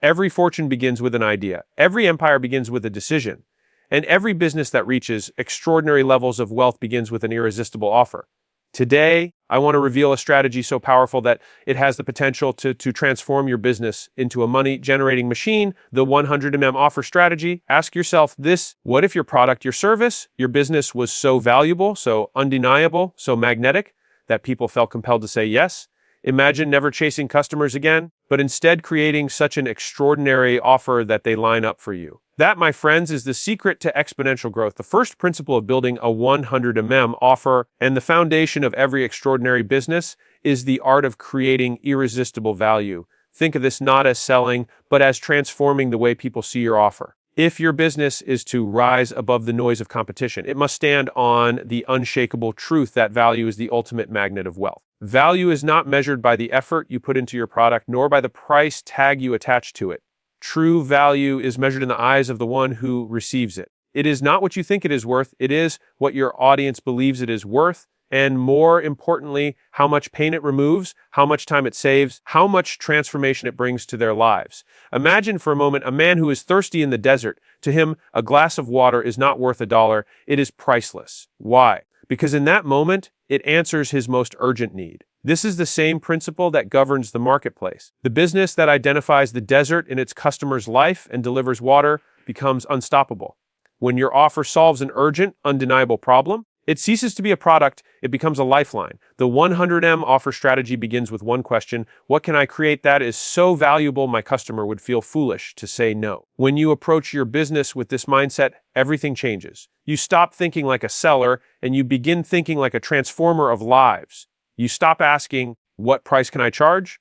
Every fortune begins with an idea. Every empire begins with a decision. And every business that reaches extraordinary levels of wealth begins with an irresistible offer. Today, I want to reveal a strategy so powerful that it has the potential to transform your business into a money-generating machine, the 100mm offer strategy. Ask yourself this: what if your product, your service, your business was so valuable, so undeniable, so magnetic that people felt compelled to say yes? Imagine never chasing customers again, but instead creating such an extraordinary offer that they line up for you. That, my friends, is the secret to exponential growth, the first principle of building a 100mm offer, and the foundation of every extraordinary business is the art of creating irresistible value. Think of this not as selling, but as transforming the way people see your offer. If your business is to rise above the noise of competition, it must stand on the unshakable truth that value is the ultimate magnet of wealth. Value is not measured by the effort you put into your product, nor by the price tag you attach to it. True value is measured in the eyes of the one who receives it. It is not what you think it is worth, it is what your audience believes it is worth, and more importantly, how much pain it removes, how much time it saves, how much transformation it brings to their lives. Imagine for a moment a man who is thirsty in the desert. To him, a glass of water is not worth $1, it is priceless. Why? Because in that moment, it answers his most urgent need. This is the same principle that governs the marketplace. The business that identifies the desert in its customer's life and delivers water becomes unstoppable. When your offer solves an urgent, undeniable problem, it ceases to be a product, it becomes a lifeline. The 100M offer strategy begins with one question: what can I create that is so valuable my customer would feel foolish to say no? When you approach your business with this mindset, everything changes. You stop thinking like a seller and you begin thinking like a transformer of lives. You stop asking, what price can I charge?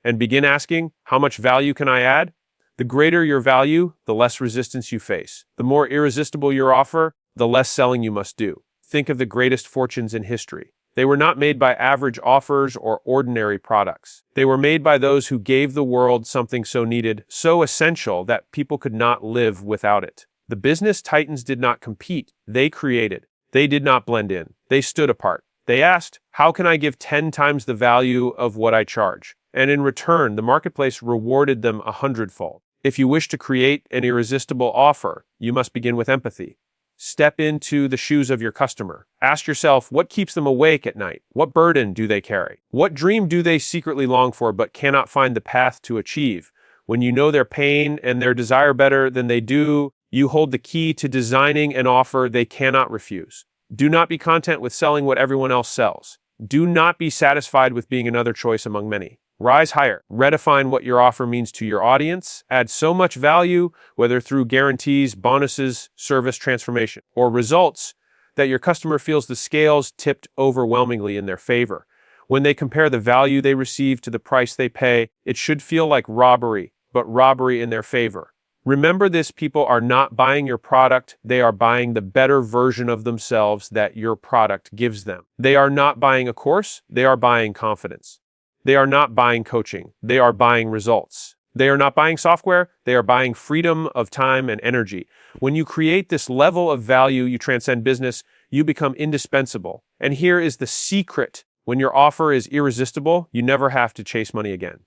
And begin asking, how much value can I add? The greater your value, the less resistance you face. The more irresistible your offer, the less selling you must do. Think of the greatest fortunes in history. They were not made by average offers or ordinary products. They were made by those who gave the world something so needed, so essential that people could not live without it. The business titans did not compete, they created. They did not blend in, they stood apart. They asked, how can I give 10 times the value of what I charge? And in return, the marketplace rewarded them 100-fold. If you wish to create an irresistible offer, you must begin with empathy. Step into the shoes of your customer. Ask yourself, what keeps them awake at night? What burden do they carry? What dream do they secretly long for but cannot find the path to achieve? When you know their pain and their desire better than they do, you hold the key to designing an offer they cannot refuse. Do not be content with selling what everyone else sells. Do not be satisfied with being another choice among many. Rise higher. Redefine what your offer means to your audience. Add so much value, whether through guarantees, bonuses, service transformation, or results, that your customer feels the scales tipped overwhelmingly in their favor. When they compare the value they receive to the price they pay, it should feel like robbery, but robbery in their favor. Remember this: people are not buying your product, they are buying the better version of themselves that your product gives them. They are not buying a course, they are buying confidence. They are not buying coaching, they are buying results. They are not buying software, they are buying freedom of time and energy. When you create this level of value, you transcend business, you become indispensable. And here is the secret: when your offer is irresistible, you never have to chase money again.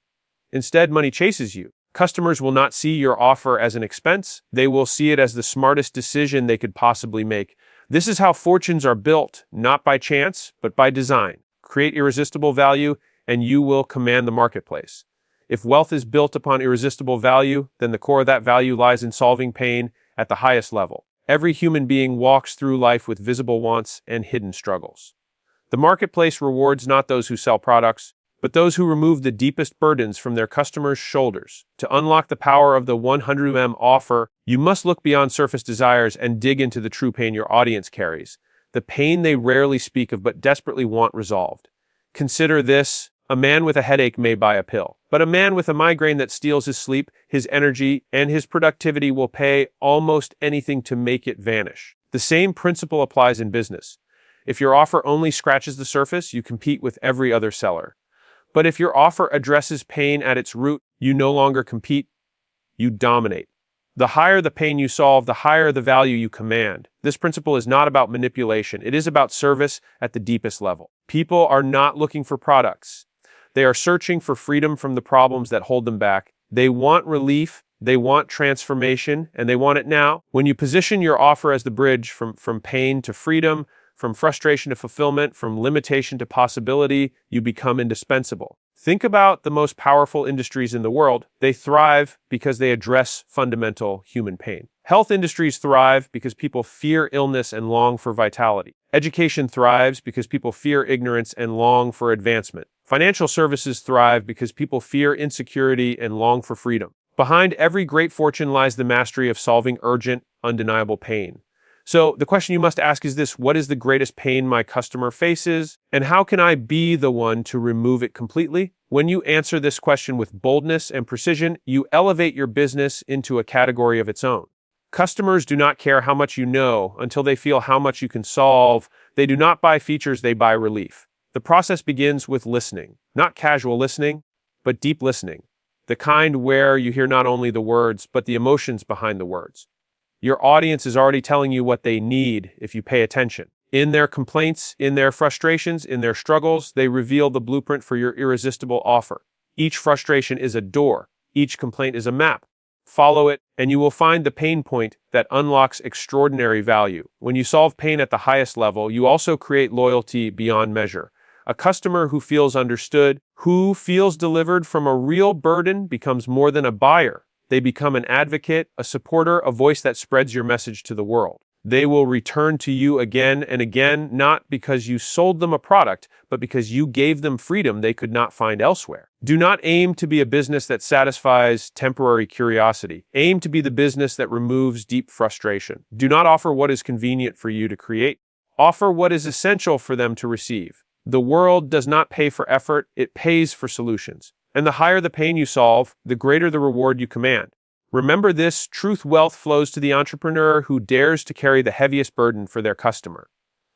Instead, money chases you. Customers will not see your offer as an expense, they will see it as the smartest decision they could possibly make. This is how fortunes are built, not by chance, but by design. Create irresistible value, and you will command the marketplace. If wealth is built upon irresistible value, then the core of that value lies in solving pain at the highest level. Every human being walks through life with visible wants and hidden struggles. The marketplace rewards not those who sell products, but those who remove the deepest burdens from their customers' shoulders. To unlock the power of the 100mm offer, you must look beyond surface desires and dig into the true pain your audience carries, the pain they rarely speak of but desperately want resolved. Consider this: a man with a headache may buy a pill, but a man with a migraine that steals his sleep, his energy, and his productivity will pay almost anything to make it vanish. The same principle applies in business. If your offer only scratches the surface, you compete with every other seller. But if your offer addresses pain at its root, you no longer compete, you dominate. The higher the pain you solve, the higher the value you command. This principle is not about manipulation, it is about service at the deepest level. People are not looking for products. They are searching for freedom from the problems that hold them back. They want relief, they want transformation, and they want it now. When you position your offer as the bridge from pain to freedom, from frustration to fulfillment, from limitation to possibility, you become indispensable. Think about the most powerful industries in the world. They thrive because they address fundamental human pain. Health industries thrive because people fear illness and long for vitality. Education thrives because people fear ignorance and long for advancement. Financial services thrive because people fear insecurity and long for freedom. Behind every great fortune lies the mastery of solving urgent, undeniable pain. So the question you must ask is this: what is the greatest pain my customer faces, and how can I be the one to remove it completely? When you answer this question with boldness and precision, you elevate your business into a category of its own. Customers do not care how much you know until they feel how much you can solve. They do not buy features, they buy relief. The process begins with listening, not casual listening, but deep listening. The kind where you hear not only the words, but the emotions behind the words. Your audience is already telling you what they need if you pay attention. In their complaints, in their frustrations, in their struggles, they reveal the blueprint for your irresistible offer. Each frustration is a door. Each complaint is a map. Follow it, and you will find the pain point that unlocks extraordinary value. When you solve pain at the highest level, you also create loyalty beyond measure. A customer who feels understood, who feels delivered from a real burden, becomes more than a buyer. They become an advocate, a supporter, a voice that spreads your message to the world. They will return to you again and again, not because you sold them a product, but because you gave them freedom they could not find elsewhere. Do not aim to be a business that satisfies temporary curiosity. Aim to be the business that removes deep frustration. Do not offer what is convenient for you to create. Offer what is essential for them to receive. The world does not pay for effort, it pays for solutions. And the higher the pain you solve, the greater the reward you command. Remember this: truth wealth flows to the entrepreneur who dares to carry the heaviest burden for their customer.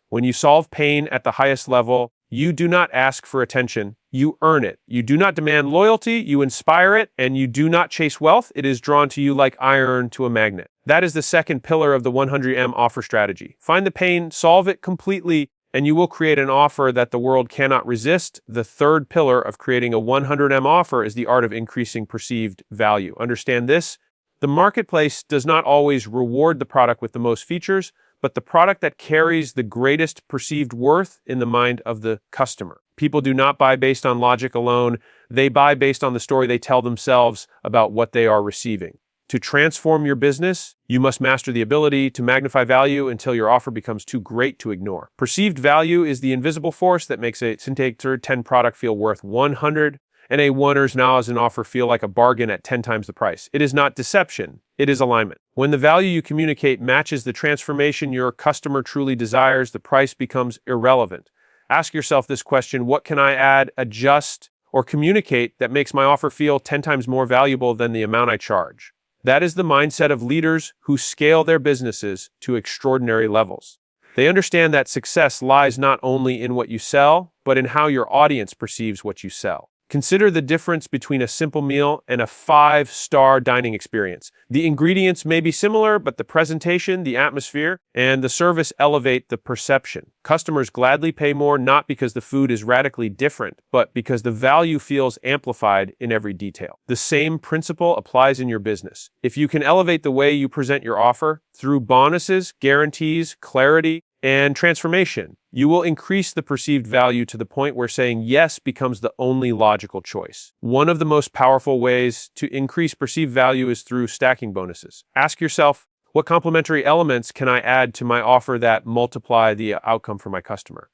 When you solve pain at the highest level, you do not ask for attention, you earn it. You do not demand loyalty, you inspire it, and you do not chase wealth, it is drawn to you like iron to a magnet. That is the second pillar of the 100M offer strategy. Find the pain, solve it completely, and you will create an offer that the world cannot resist. The third pillar of creating a 100M offer is the art of increasing perceived value. Understand this: the marketplace does not always reward the product with the most features, but the product that carries the greatest perceived worth in the mind of the customer. People do not buy based on logic alone, they buy based on the story they tell themselves about what they are receiving. To transform your business, you must master the ability to magnify value until your offer becomes too great to ignore. Perceived value is the invisible force that makes a Syntaker 10 product feel worth 100, and a Wonders Now as an offer feel like a bargain at 10 times the price. It is not deception, it is alignment. When the value you communicate matches the transformation your customer truly desires, the price becomes irrelevant. Ask yourself this question: what can I add, adjust, or communicate that makes my offer feel 10 times more valuable than the amount I charge? That is the mindset of leaders who scale their businesses to extraordinary levels. They understand that success lies not only in what you sell, but in how your audience perceives what you sell. Consider the difference between a simple meal and a 5-star dining experience. The ingredients may be similar, but the presentation, the atmosphere, and the service elevate the perception. Customers gladly pay more not because the food is radically different, but because the value feels amplified in every detail. The same principle applies in your business. If you can elevate the way you present your offer through bonuses, guarantees, clarity, and transformation, you will increase the perceived value to the point where saying yes becomes the only logical choice. One of the most powerful ways to increase perceived value is through stacking bonuses. Ask yourself, what complementary elements can I add to my offer that multiply the outcome for my customer?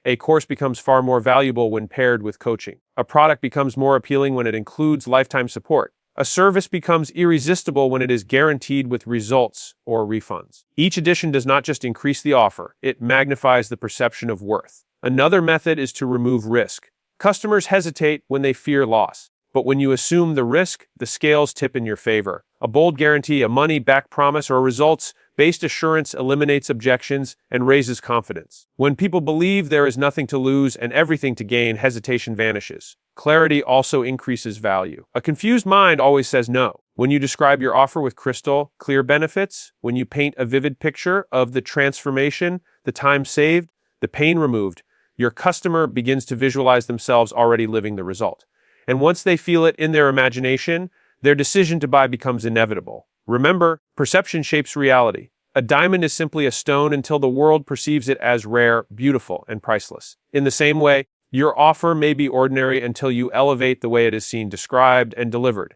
A course becomes far more valuable when paired with coaching. A product becomes more appealing when it includes lifetime support. A service becomes irresistible when it is guaranteed with results or refunds. Each addition does not just increase the offer, it magnifies the perception of worth. Another method is to remove risk. Customers hesitate when they fear loss, but when you assume the risk, the scales tip in your favor. A bold guarantee, a money-back promise, or a results-based assurance eliminates objections and raises confidence. When people believe there is nothing to lose and everything to gain, hesitation vanishes. Clarity also increases value. A confused mind always says no. When you describe your offer with crystal clear benefits, when you paint a vivid picture of the transformation, the time saved, the pain removed, your customer begins to visualize themselves already living the result. And once they feel it in their imagination, their decision to buy becomes inevitable. Remember, perception shapes reality. A diamond is simply a stone until the world perceives it as rare, beautiful, and priceless. In the same way, your offer may be ordinary until you elevate the way it is seen, described, and delivered.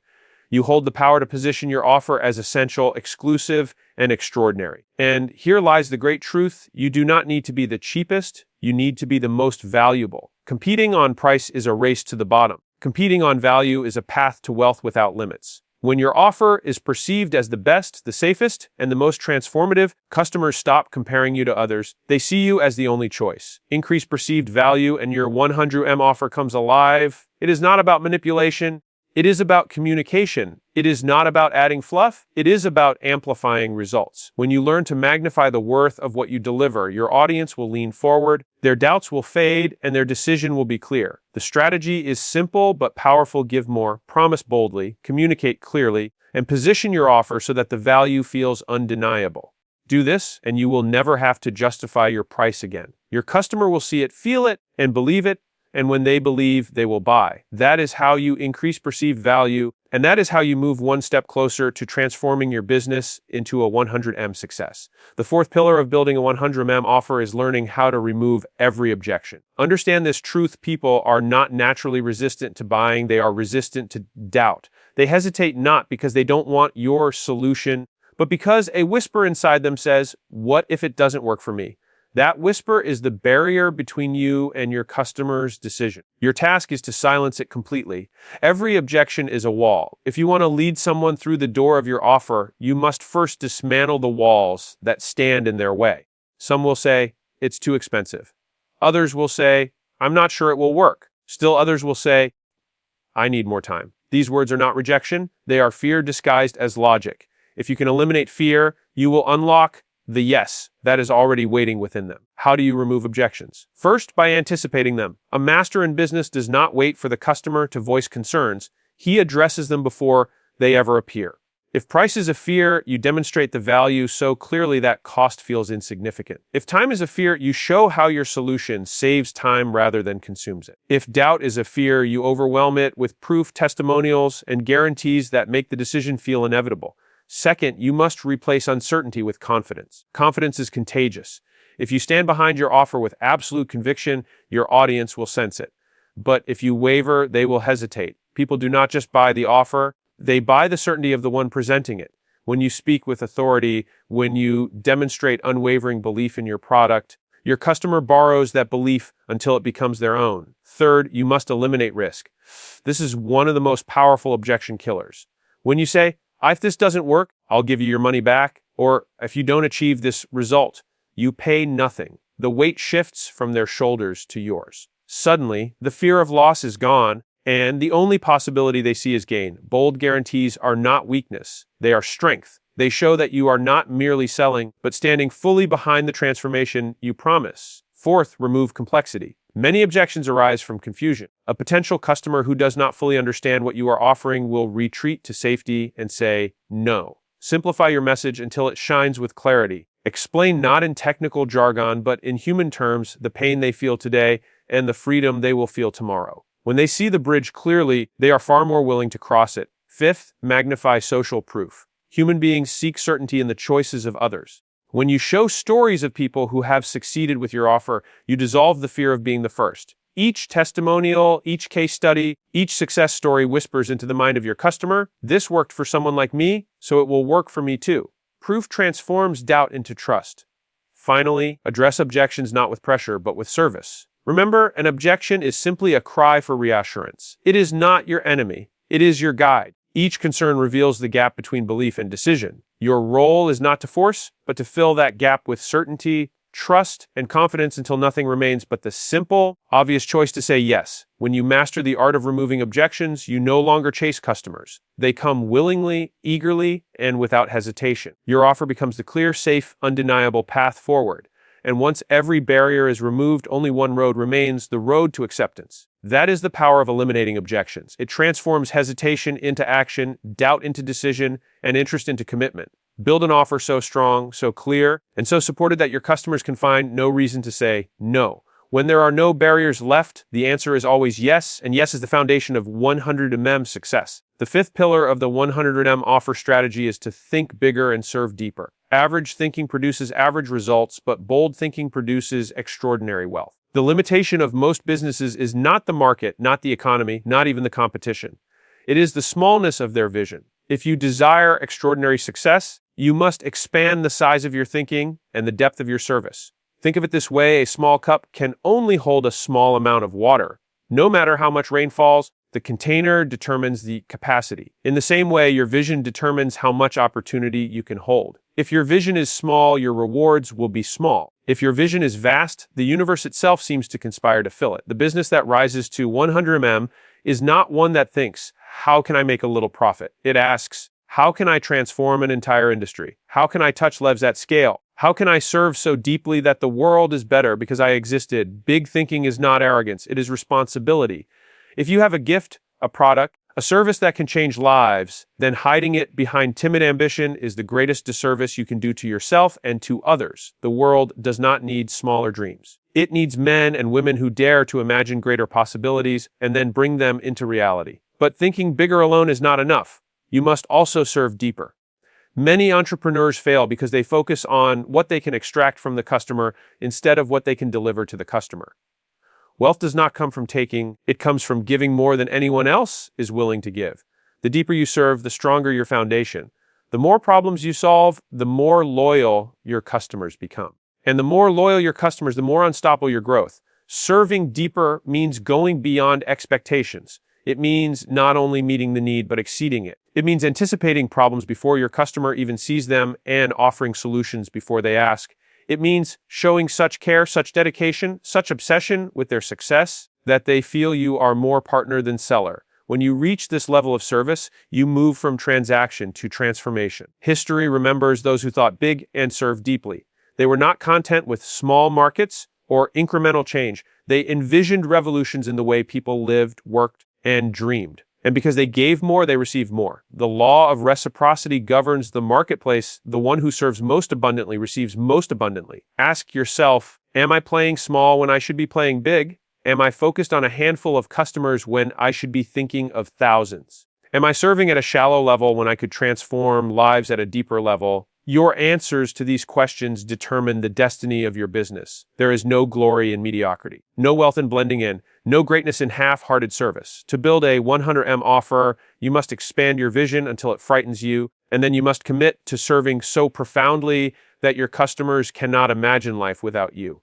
You hold the power to position your offer as essential, exclusive, and extraordinary. And here lies the great truth: you do not need to be the cheapest, you need to be the most valuable. Competing on price is a race to the bottom. Competing on value is a path to wealth without limits. When your offer is perceived as the best, the safest, and the most transformative, customers stop comparing you to others. They see you as the only choice. Increase perceived value and your 100M offer comes alive. It is not about manipulation. It is about communication. It is not about adding fluff. It is about amplifying results. When you learn to magnify the worth of what you deliver, your audience will lean forward, their doubts will fade, and their decision will be clear. The strategy is simple but powerful. Give more, promise boldly, communicate clearly, and position your offer so that the value feels undeniable. Do this, and you will never have to justify your price again. Your customer will see it, feel it, and believe it. And when they believe, they will buy. That is how you increase perceived value, and that is how you move one step closer to transforming your business into a 100M success. The fourth pillar of building a 100M offer is learning how to remove every objection. Understand this truth: people are not naturally resistant to buying, they are resistant to doubt. They hesitate not because they don't want your solution, but because a whisper inside them says, "What if it doesn't work for me?" That whisper is the barrier between you and your customer's decision. Your task is to silence it completely. Every objection is a wall. If you want to lead someone through the door of your offer, you must first dismantle the walls that stand in their way. Some will say, "It's too expensive." Others will say, "I'm not sure it will work." Still others will say, "I need more time." These words are not rejection. They are fear disguised as logic. If you can eliminate fear, you will unlock the yes that is already waiting within them. How do you remove objections? First, by anticipating them. A master in business does not wait for the customer to voice concerns. He addresses them before they ever appear. If price is a fear, you demonstrate the value so clearly that cost feels insignificant. If time is a fear, you show how your solution saves time rather than consumes it. If doubt is a fear, you overwhelm it with proof, testimonials, and guarantees that make the decision feel inevitable. Second, you must replace uncertainty with confidence. Confidence is contagious. If you stand behind your offer with absolute conviction, your audience will sense it. But if you waver, they will hesitate. People do not just buy the offer, they buy the certainty of the one presenting it. When you speak with authority, when you demonstrate unwavering belief in your product, your customer borrows that belief until it becomes their own. Third, you must eliminate risk. This is one of the most powerful objection killers. When you say, "If this doesn't work, I'll give you your money back," or "if you don't achieve this result, you pay nothing," the weight shifts from their shoulders to yours. Suddenly, the fear of loss is gone, and the only possibility they see is gain. Bold guarantees are not weakness, they are strength. They show that you are not merely selling, but standing fully behind the transformation you promise. Fourth, remove complexity. Many objections arise from confusion. A potential customer who does not fully understand what you are offering will retreat to safety and say no. Simplify your message until it shines with clarity. Explain not in technical jargon, but in human terms, the pain they feel today and the freedom they will feel tomorrow. When they see the bridge clearly, they are far more willing to cross it. Fifth, magnify social proof. Human beings seek certainty in the choices of others. When you show stories of people who have succeeded with your offer, you dissolve the fear of being the first. Each testimonial, each case study, each success story whispers into the mind of your customer, "This worked for someone like me, so it will work for me too." Proof transforms doubt into trust. Finally, address objections not with pressure, but with service. Remember, an objection is simply a cry for reassurance. It is not your enemy. It is your guide. Each concern reveals the gap between belief and decision. Your role is not to force, but to fill that gap with certainty, trust, and confidence until nothing remains but the simple, obvious choice to say yes. When you master the art of removing objections, you no longer chase customers. They come willingly, eagerly, and without hesitation. Your offer becomes the clear, safe, undeniable path forward. And once every barrier is removed, only one road remains: the road to acceptance. That is the power of eliminating objections. It transforms hesitation into action, doubt into decision, and interest into commitment. Build an offer so strong, so clear, and so supported that your customers can find no reason to say no. When there are no barriers left, the answer is always yes, and yes is the foundation of 100mm success. The fifth pillar of the 100M offer strategy is to think bigger and serve deeper. Average thinking produces average results, but bold thinking produces extraordinary wealth. The limitation of most businesses is not the market, not the economy, not even the competition. It is the smallness of their vision. If you desire extraordinary success, you must expand the size of your thinking and the depth of your service. Think of it this way: a small cup can only hold a small amount of water. No matter how much rain falls, the container determines the capacity. In the same way, your vision determines how much opportunity you can hold. If your vision is small, your rewards will be small. If your vision is vast, the universe itself seems to conspire to fill it. The business that rises to 100mm is not one that thinks, how can I make a little profit? It asks, how can I transform an entire industry? How can I touch lives at scale? How can I serve so deeply that the world is better because I existed? Big thinking is not arrogance, it is responsibility. If you have a gift, a product, a service that can change lives, then hiding it behind timid ambition is the greatest disservice you can do to yourself and to others. The world does not need smaller dreams. It needs men and women who dare to imagine greater possibilities and then bring them into reality. But thinking bigger alone is not enough. You must also serve deeper. Many entrepreneurs fail because they focus on what they can extract from the customer instead of what they can deliver to the customer. Wealth does not come from taking, it comes from giving more than anyone else is willing to give. The deeper you serve, the stronger your foundation. The more problems you solve, the more loyal your customers become. And the more loyal your customers, the more unstoppable your growth. Serving deeper means going beyond expectations. It means not only meeting the need, but exceeding it. It means anticipating problems before your customer even sees them and offering solutions before they ask. It means showing such care, such dedication, such obsession with their success that they feel you are more partner than seller. When you reach this level of service, you move from transaction to transformation. History remembers those who thought big and served deeply. They were not content with small markets or incremental change. They envisioned revolutions in the way people lived, worked, and dreamed. And because they gave more, they received more. The law of reciprocity governs the marketplace. The one who serves most abundantly receives most abundantly. Ask yourself, am I playing small when I should be playing big? Am I focused on a handful of customers when I should be thinking of thousands? Am I serving at a shallow level when I could transform lives at a deeper level? Your answers to these questions determine the destiny of your business. There is no glory in mediocrity, no wealth in blending in, no greatness in half-hearted service. To build a 100M offer, you must expand your vision until it frightens you, and then you must commit to serving so profoundly that your customers cannot imagine life without you.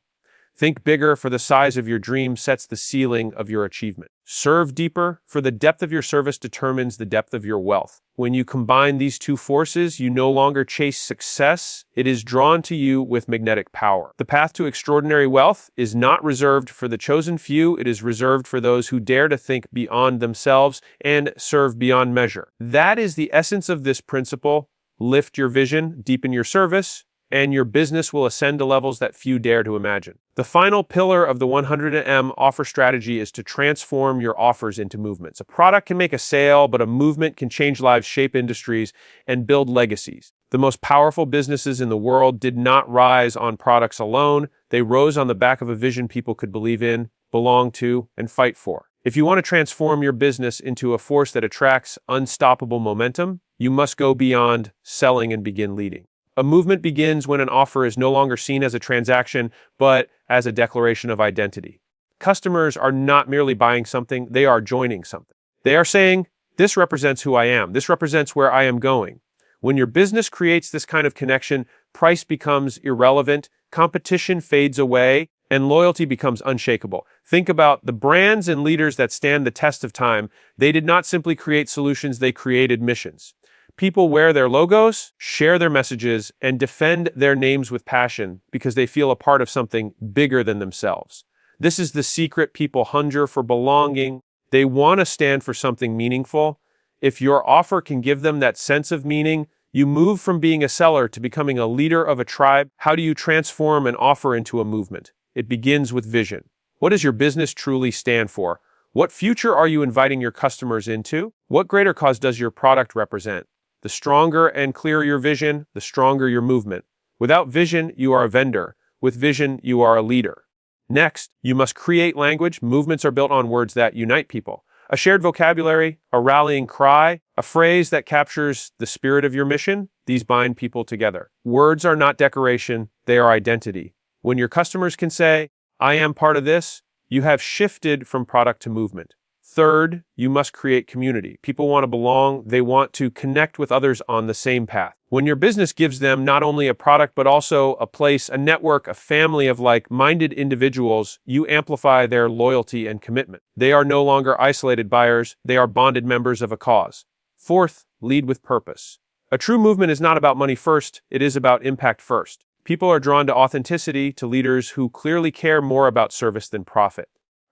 Think bigger, for the size of your dream sets the ceiling of your achievement. Serve deeper, for the depth of your service determines the depth of your wealth. When you combine these two forces, you no longer chase success, it is drawn to you with magnetic power. The path to extraordinary wealth is not reserved for the chosen few, it is reserved for those who dare to think beyond themselves and serve beyond measure. That is the essence of this principle. Lift your vision, deepen your service, and your business will ascend to levels that few dare to imagine. The final pillar of the 100M offer strategy is to transform your offers into movements. A product can make a sale, but a movement can change lives, shape industries, and build legacies. The most powerful businesses in the world did not rise on products alone. They rose on the back of a vision people could believe in, belong to, and fight for. If you want to transform your business into a force that attracts unstoppable momentum, you must go beyond selling and begin leading. A movement begins when an offer is no longer seen as a transaction, but as a declaration of identity. Customers are not merely buying something, they are joining something. They are saying, this represents who I am, this represents where I am going. When your business creates this kind of connection, price becomes irrelevant, competition fades away, and loyalty becomes unshakable. Think about the brands and leaders that stand the test of time. They did not simply create solutions, they created missions. People wear their logos, share their messages, and defend their names with passion because they feel a part of something bigger than themselves. This is the secret. People hunger for belonging. They want to stand for something meaningful. If your offer can give them that sense of meaning, you move from being a seller to becoming a leader of a tribe. How do you transform an offer into a movement? It begins with vision. What does your business truly stand for? What future are you inviting your customers into? What greater cause does your product represent? The stronger and clearer your vision, the stronger your movement. Without vision, you are a vendor. With vision, you are a leader. Next, you must create language. Movements are built on words that unite people. A shared vocabulary, a rallying cry, a phrase that captures the spirit of your mission, these bind people together. Words are not decoration, they are identity. When your customers can say, I am part of this, you have shifted from product to movement. Third, you must create community. People want to belong, they want to connect with others on the same path. When your business gives them not only a product, but also a place, a network, a family of like-minded individuals, you amplify their loyalty and commitment. They are no longer isolated buyers, they are bonded members of a cause. Fourth, lead with purpose. A true movement is not about money first, it is about impact first. People are drawn to authenticity, to leaders who clearly care more about service than profit.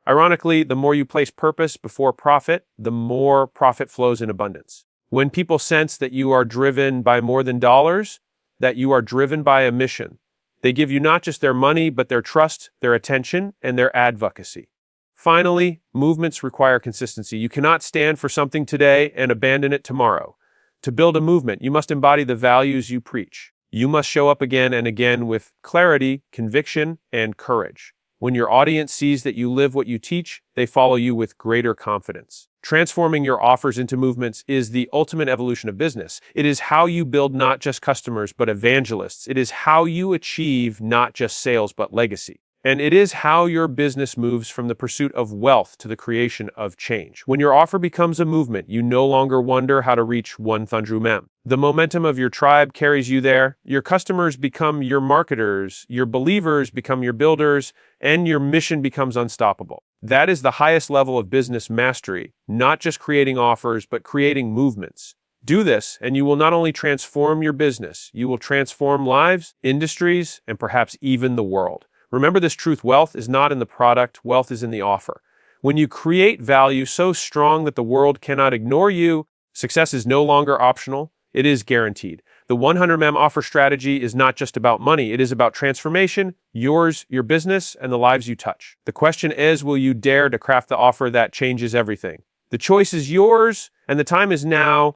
Ironically, the more you place purpose before profit, the more profit flows in abundance. When people sense that you are driven by more than dollars, that you are driven by a mission, they give you not just their money, but their trust, their attention, and their advocacy. Finally, movements require consistency. You cannot stand for something today and abandon it tomorrow. To build a movement, you must embody the values you preach. You must show up again and again with clarity, conviction, and courage. When your audience sees that you live what you teach, they follow you with greater confidence. Transforming your offers into movements is the ultimate evolution of business. It is how you build not just customers, but evangelists. It is how you achieve not just sales, but legacy. And it is how your business moves from the pursuit of wealth to the creation of change. When your offer becomes a movement, you no longer wonder how to reach 100 mem. The momentum of your tribe carries you there. Your customers become your marketers, your believers become your builders, and your mission becomes unstoppable. That is the highest level of business mastery, not just creating offers, but creating movements. Do this, and you will not only transform your business, you will transform lives, industries, and perhaps even the world. Remember this truth: wealth is not in the product, wealth is in the offer. When you create value so strong that the world cannot ignore you, success is no longer optional, it is guaranteed. The 100 mem offer strategy is not just about money, it is about transformation, yours, your business, and the lives you touch. The question is, will you dare to craft the offer that changes everything? The choice is yours, and the time is now.